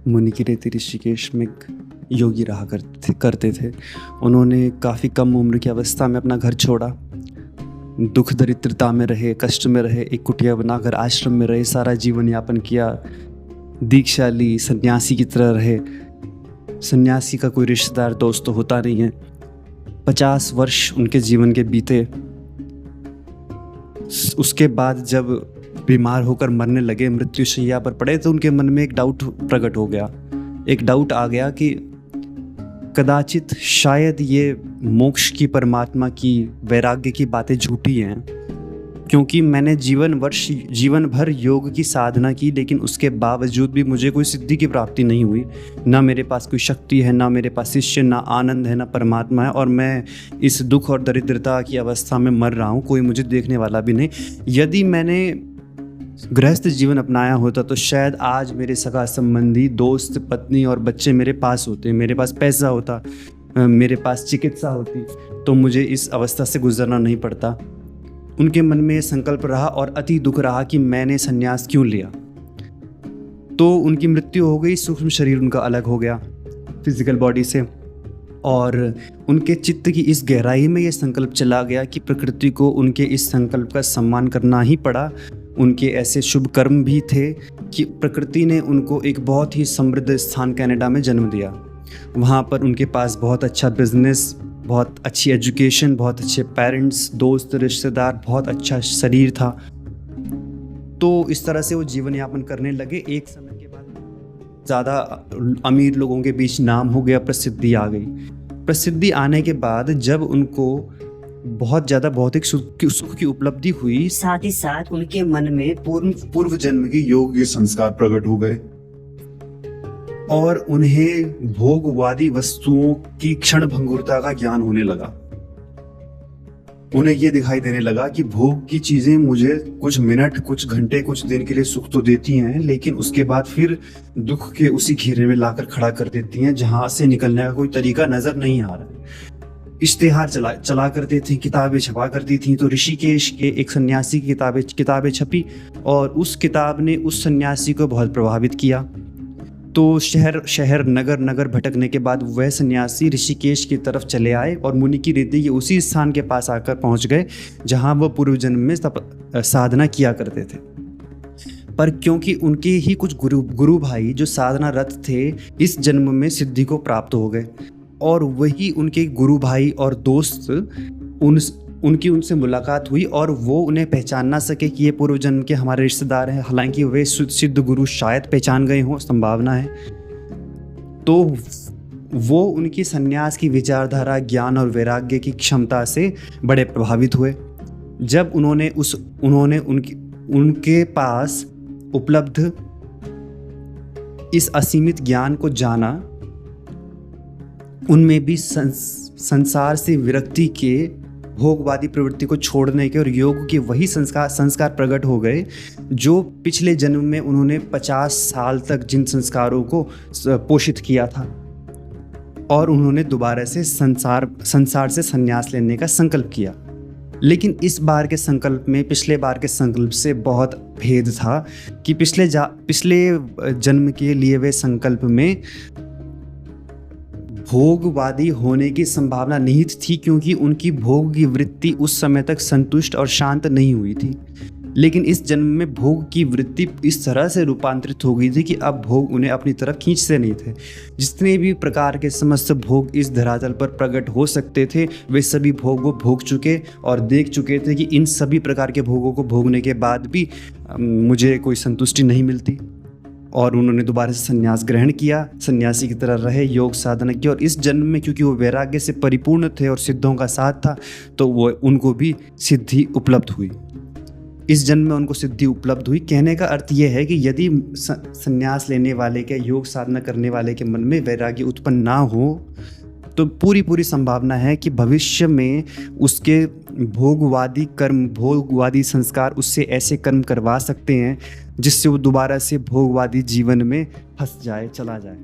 मुनिकीरेती ऋषिकेश में एक योगी रहा करते थे। उन्होंने काफ़ी कम उम्र की अवस्था में अपना घर छोड़ा, दुख दरिद्रता में रहे, कष्ट में रहे, एक कुटिया बनाकर आश्रम में रहे, सारा जीवन यापन किया, दीक्षा ली, सन्यासी की तरह रहे। सन्यासी का कोई रिश्तेदार दोस्त तो होता नहीं है। 50 वर्ष उनके जीवन के बीते। उसके बाद जब बीमार होकर मरने लगे, मृत्युशैया पर पड़े, तो उनके मन में एक डाउट प्रकट हो गया। एक डाउट आ गया कि कदाचित शायद ये मोक्ष की, परमात्मा की, वैराग्य की बातें झूठी हैं, क्योंकि मैंने जीवन भर योग की साधना की, लेकिन उसके बावजूद भी मुझे कोई सिद्धि की प्राप्ति नहीं हुई। ना मेरे पास कोई शक्ति है, ना मेरे पास शिष्य, ना आनंद है, ना परमात्मा है, और मैं इस दुख और दरिद्रता की अवस्था में मर रहा हूँ, कोई मुझे देखने वाला भी नहीं। यदि मैंने गृहस्थ जीवन अपनाया होता तो शायद आज मेरे सगा संबंधी, दोस्त, पत्नी और बच्चे मेरे पास होते, मेरे पास पैसा होता, मेरे पास चिकित्सा होती, तो मुझे इस अवस्था से गुजरना नहीं पड़ता। उनके मन में संकल्प रहा और अति दुख रहा कि मैंने संन्यास क्यों लिया। तो उनकी मृत्यु हो गई, सूक्ष्म शरीर उनका अलग हो गया फिजिकल बॉडी से, और उनके चित्त की इस गहराई में ये संकल्प चला गया कि प्रकृति को उनके इस संकल्प का सम्मान करना ही पड़ा। उनके ऐसे शुभ कर्म भी थे कि प्रकृति ने उनको एक बहुत ही समृद्ध स्थान कनाडा में जन्म दिया। वहाँ पर उनके पास बहुत अच्छा बिजनेस, बहुत अच्छी एजुकेशन, बहुत अच्छे पेरेंट्स, दोस्त, रिश्तेदार, बहुत अच्छा शरीर था। तो इस तरह से वो जीवन यापन करने लगे। एक समय के बाद ज़्यादा अमीर लोगों के बीच नाम हो गया, प्रसिद्धि आ गई। प्रसिद्धि आने के बाद जब उनको बहुत ज़्यादा भौतिक सुख की उपलब्धि हुई, साथ ही साथ उनके मन में पूर्व जन्म की योग के संस्कार प्रकट हो गए और उन्हें भोगवादी वस्तुओं की क्षण भंगुरता का ज्ञान होने लगा। उन्हें यह दिखाई देने लगा कि भोग की चीजें मुझे कुछ मिनट, कुछ घंटे, कुछ दिन के लिए सुख तो देती हैं, लेकिन उसके बाद फिर दुख के उसी घेरे में लाकर खड़ा कर देती हैं, जहां से निकलने का कोई तरीका नजर नहीं आ रहा है। इश्तेहार चला करते थे, किताबें छपा करती थी। तो ऋषिकेश के एक सन्यासी की किताबें छपी और उस किताब ने उस सन्यासी को बहुत प्रभावित किया। तो शहर नगर भटकने के बाद वह सन्यासी ऋषिकेश की तरफ चले आए और मुनिकीरेती के उसी स्थान के पास आकर पहुंच गए जहां वह पूर्व जन्म में साधना किया करते थे। पर क्योंकि उनके ही कुछ गुरु भाई जो साधना रत थे, इस जन्म में सिद्धि को प्राप्त हो गए, और वही उनके गुरु भाई और दोस्त उनकी उनसे मुलाकात हुई और वो उन्हें पहचान ना सके कि ये पूर्व जन्म के हमारे रिश्तेदार हैं। हालांकि वे सिद्ध गुरु शायद पहचान गए हों, संभावना है। तो वो उनकी सन्यास की विचारधारा, ज्ञान और वैराग्य की क्षमता से बड़े प्रभावित हुए। जब उन्होंने उनके पास उपलब्ध इस असीमित ज्ञान को जाना, उनमें भी संसार से विरक्ति के, भोगवादी प्रवृत्ति को छोड़ने के और योग के वही संस्कार प्रकट हो गए जो पिछले जन्म में उन्होंने 50 साल तक जिन संस्कारों को पोषित किया था, और उन्होंने दोबारा से संसार से संन्यास लेने का संकल्प किया। लेकिन इस बार के संकल्प में पिछले बार के संकल्प से बहुत भेद था कि पिछले जन्म के लिए वे संकल्प में भोगवादी होने की संभावना निहित थी, क्योंकि उनकी भोग की वृत्ति उस समय तक संतुष्ट और शांत नहीं हुई थी। लेकिन इस जन्म में भोग की वृत्ति इस तरह से रूपांतरित हो गई थी कि अब भोग उन्हें अपनी तरफ खींचते नहीं थे। जितने भी प्रकार के समस्त भोग इस धरातल पर प्रकट हो सकते थे, वे सभी भोग वो भोग चुके और देख चुके थे कि इन सभी प्रकार के भोगों को भोगने के बाद भी मुझे कोई संतुष्टि नहीं मिलती। और उन्होंने दोबारा से संन्यास ग्रहण किया, सन्यासी की तरह रहे, योग साधना की, और इस जन्म में क्योंकि वो वैराग्य से परिपूर्ण थे और सिद्धों का साथ था, तो वो उनको भी सिद्धि उपलब्ध हुई। इस जन्म में उनको सिद्धि उपलब्ध हुई। कहने का अर्थ ये है कि यदि संन्यास लेने वाले के, योग साधना करने वाले के मन में वैराग्य उत्पन्न ना हो, तो पूरी संभावना है कि भविष्य में उसके भोगवादी संस्कार उससे ऐसे कर्म करवा सकते हैं जिससे वो दोबारा से भोगवादी जीवन में फंस जाए, चला जाए।